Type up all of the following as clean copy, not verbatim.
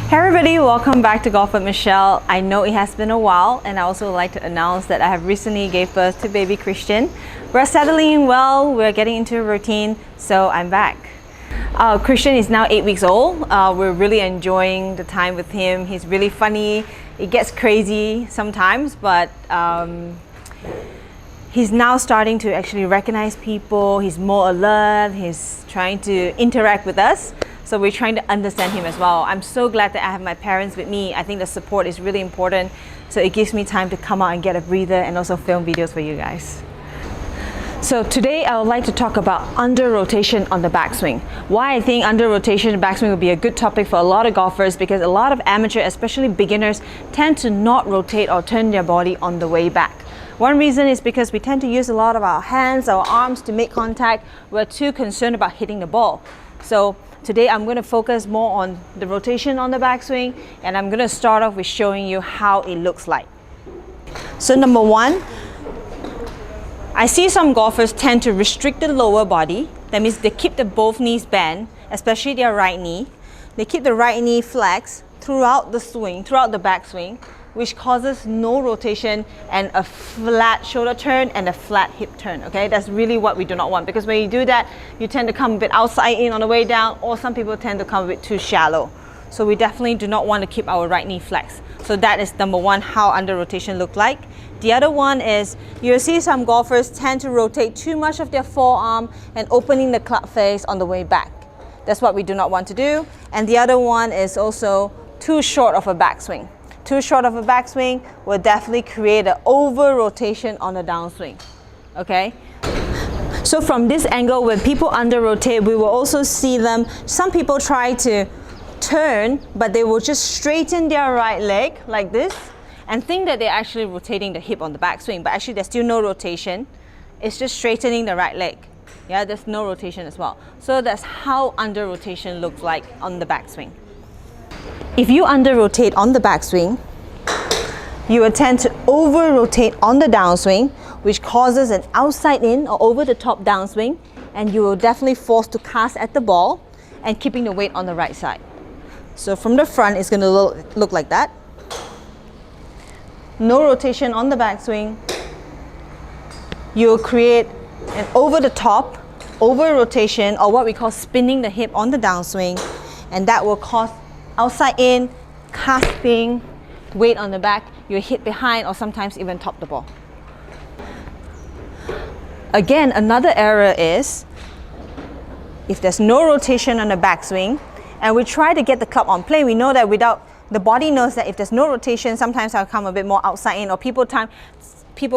Hey everybody, welcome back to Golf with Michelle. I know it has been a while, and I also would like to announce that I have recently gave birth to baby Christian. We're settling in well, we're getting into a routine, so I'm back. Christian is now 8 weeks old. We're really enjoying the time with him. He's really funny. It gets crazy sometimes, but he's now starting to actually recognize people. He's more alert. He's trying to interact with us. So we're trying to understand him as well. I'm so glad that I have my parents with me. I think the support is really important. So it gives me time to come out and get a breather and also film videos for you guys. So today I would like to talk about under rotation on the backswing. Why I think under rotation backswing would be a good topic for a lot of golfers, because a lot of amateur, especially beginners, tend to not rotate or turn their body on the way back. One reason is because we tend to use a lot of our hands, our arms to make contact. We're too concerned about hitting the ball. So today I'm going to focus more on the rotation on the backswing, and I'm going to start off with showing you how it looks like. So number one, I see some golfers tend to restrict the lower body. That means they keep the both knees bent, especially their right knee. They keep the right knee flexed throughout the swing, throughout the backswing, which causes no rotation and a flat shoulder turn and a flat hip turn. Okay, that's really what we do not want, because when you do that, you tend to come a bit outside in on the way down, or some people tend to come a bit too shallow. So we definitely do not want to keep our right knee flexed. So that is number one, how under rotation look like. The other one is you'll see some golfers tend to rotate too much of their forearm and opening the club face on the way back. That's what we do not want to do. And the other one is also too short of a backswing. Too short of a backswing will definitely create an over rotation on the downswing. Okay? So from this angle, when people under rotate, we will also see them, some people try to turn, but they will just straighten their right leg like this and think that they're actually rotating the hip on the backswing, but actually there's still no rotation. It's just straightening the right leg. Yeah, there's no rotation as well. So that's how under rotation looks like on the backswing. If you under rotate on the backswing, you will tend to over rotate on the downswing, which causes an outside in or over the top downswing, and you will definitely force to cast at the ball and keeping the weight on the right side. So from the front, it's going to look like that. No rotation on the backswing. You'll create an over the top, over rotation, or what we call spinning the hip on the downswing, and that will cause outside in, casting, weight on the back, you hit behind or sometimes even top the ball. Again, another error is if there's no rotation on the backswing and we try to get the club on plane, we know that without the body knows that if there's no rotation, sometimes I'll come a bit more outside in, or people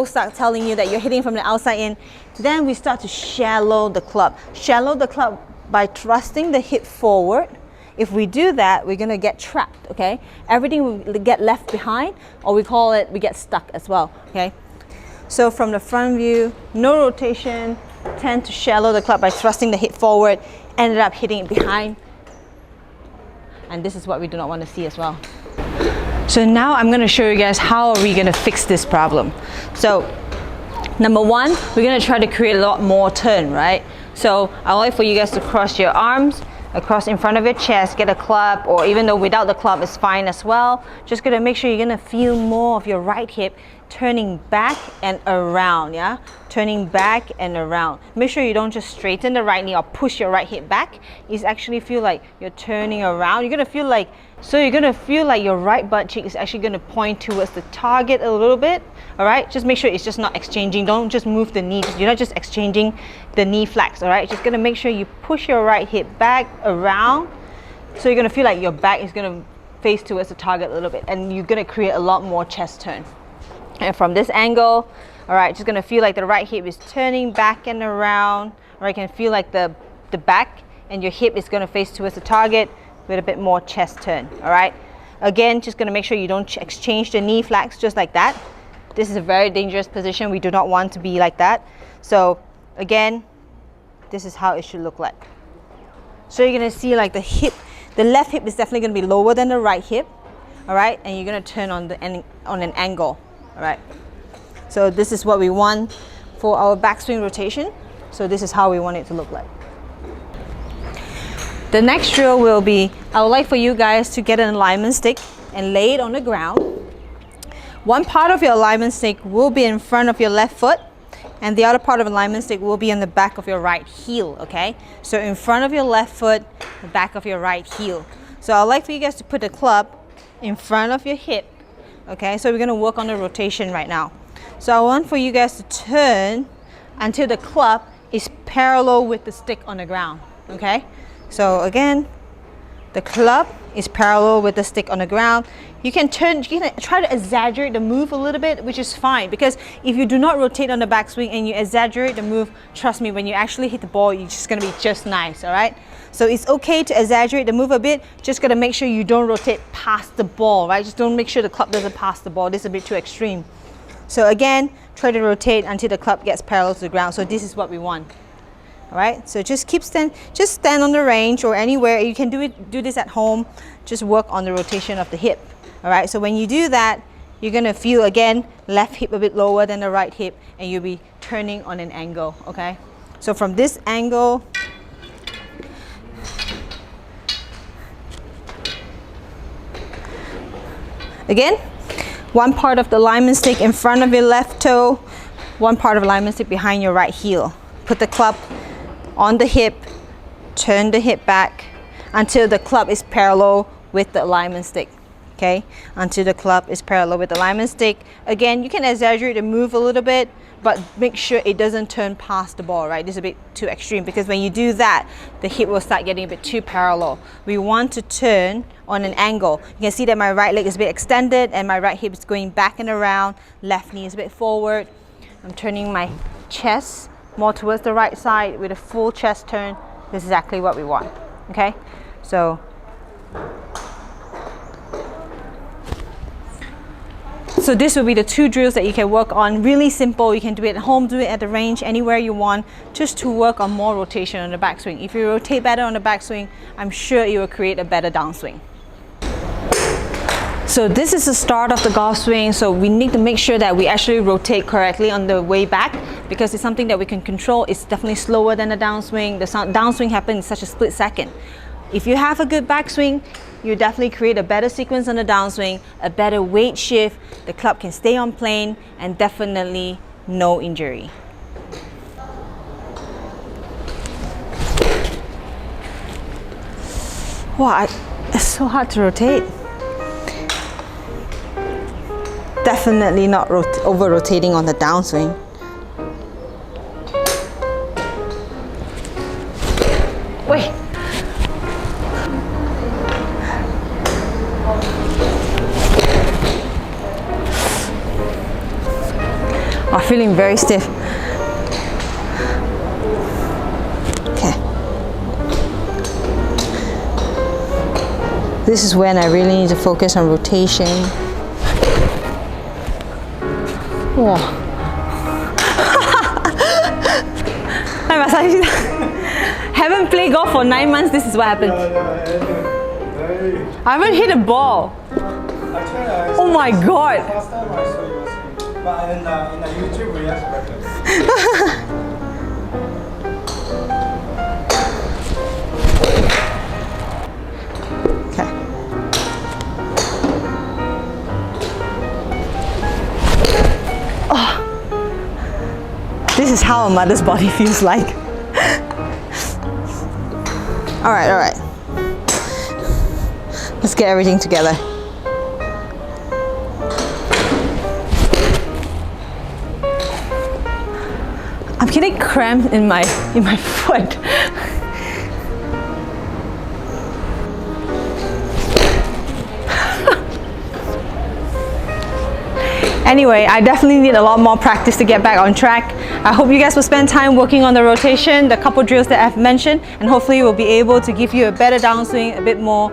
start telling you that you're hitting from the outside in. Then we start to shallow the club. Shallow the club by thrusting the hip forward. If we do that, we're gonna get trapped, okay? Everything will get left behind, or we call it, we get stuck as well, okay? So from the front view, no rotation, tend to shallow the club by thrusting the hip forward, ended up hitting it behind. And this is what we do not want to see as well. So now I'm gonna show you guys how are we gonna fix this problem. So number one, we're gonna try to create a lot more turn, right? So I like for you guys to cross your arms across in front of your chest, get a club, or even though without the club is fine as well. Just gonna make sure you're gonna feel more of your right hip turning back and around, yeah? Turning back and around. Make sure you don't just straighten the right knee or push your right hip back. It's actually feel like you're turning around. You're gonna feel like, your right butt cheek is actually gonna point towards the target a little bit, all right? Just make sure it's just not exchanging. Don't just move the knee. You're not just exchanging the knee flex, all right? Just gonna make sure you push your right hip back around. So you're gonna feel like your back is gonna face towards the target a little bit, and you're gonna create a lot more chest turn. And from this angle, all right, just gonna feel like the right hip is turning back and around, or you can feel like the back and your hip is gonna face towards the target with a bit more chest turn, all right? Again, just gonna make sure you don't exchange the knee flex just like that. This is a very dangerous position. We do not want to be like that. So again, this is how it should look like. So you're gonna see like the left hip is definitely gonna be lower than the right hip, all right? And you're gonna turn on an angle. All right, so this is what we want for our backswing rotation. So this is how we want it to look like. The next drill will be, I would like for you guys to get an alignment stick and lay it on the ground. One part of your alignment stick will be in front of your left foot, and the other part of the alignment stick will be on the back of your right heel, okay? So in front of your left foot, the back of your right heel. So I'd like for you guys to put the club in front of your hip, okay? So we're gonna work on the rotation right now. So I want for you guys to turn until the club is parallel with the stick on the ground, okay? So again, the club is parallel with the stick on the ground. You can turn, you can try to exaggerate the move a little bit, which is fine, because if you do not rotate on the backswing and you exaggerate the move, trust me, when you actually hit the ball, you're just gonna be just nice, all right? So it's okay to exaggerate the move a bit, just gotta make sure you don't rotate past the ball, right? Just don't make sure the club doesn't pass the ball. This is a bit too extreme. So again, try to rotate until the club gets parallel to the ground. So this is what we want. All right, so just stand on the range or anywhere. You can do this at home. Just work on the rotation of the hip. All right, so when you do that, you're gonna feel again left hip a bit lower than the right hip, and you'll be turning on an angle. Okay, so from this angle, again, one part of the alignment stick in front of your left toe, one part of alignment stick behind your right heel. Put the club on the hip, turn the hip back until the club is parallel with the alignment stick, okay? Until the club is parallel with the alignment stick. Again, you can exaggerate the move a little bit, but make sure it doesn't turn past the ball, right? This is a bit too extreme, because when you do that, the hip will start getting a bit too parallel. We want to turn on an angle. You can see that my right leg is a bit extended and my right hip is going back and around, left knee is a bit forward. I'm turning my chest more towards the right side with a full chest turn. This is exactly what we want, okay? So this will be the two drills that you can work on. Really simple. You can do it at home, do it at the range, anywhere you want, just to work on more rotation on the backswing. If you rotate better on the backswing, I'm sure it will create a better downswing. So this is the start of the golf swing, so we need to make sure that we actually rotate correctly on the way back, because it's something that we can control. It's definitely slower than the downswing. The downswing happens in such a split second. If you have a good backswing, you definitely create a better sequence on the downswing, a better weight shift, the club can stay on plane, and definitely no injury. Wow, it's so hard to rotate. Definitely not over-rotating on the downswing. Wait. I'm feeling very stiff. Okay. This is when I really need to focus on rotation. Wow. Haven't played golf for 9 months. This is what happened. I haven't hit a ball. Oh my god. Last time I saw you swing, but in the YouTube we have better. This is how a mother's body feels like. All right. Let's get everything together. I'm getting cramp in my foot. Anyway, I definitely need a lot more practice to get back on track. I hope you guys will spend time working on the rotation, the couple drills that I've mentioned, and hopefully we'll be able to give you a better downswing, a bit more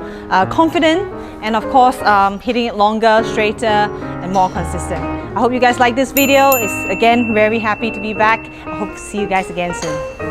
confident, and of course hitting it longer, straighter, and more consistent. I hope you guys like this video. It's again very happy to be back. I hope to see you guys again soon.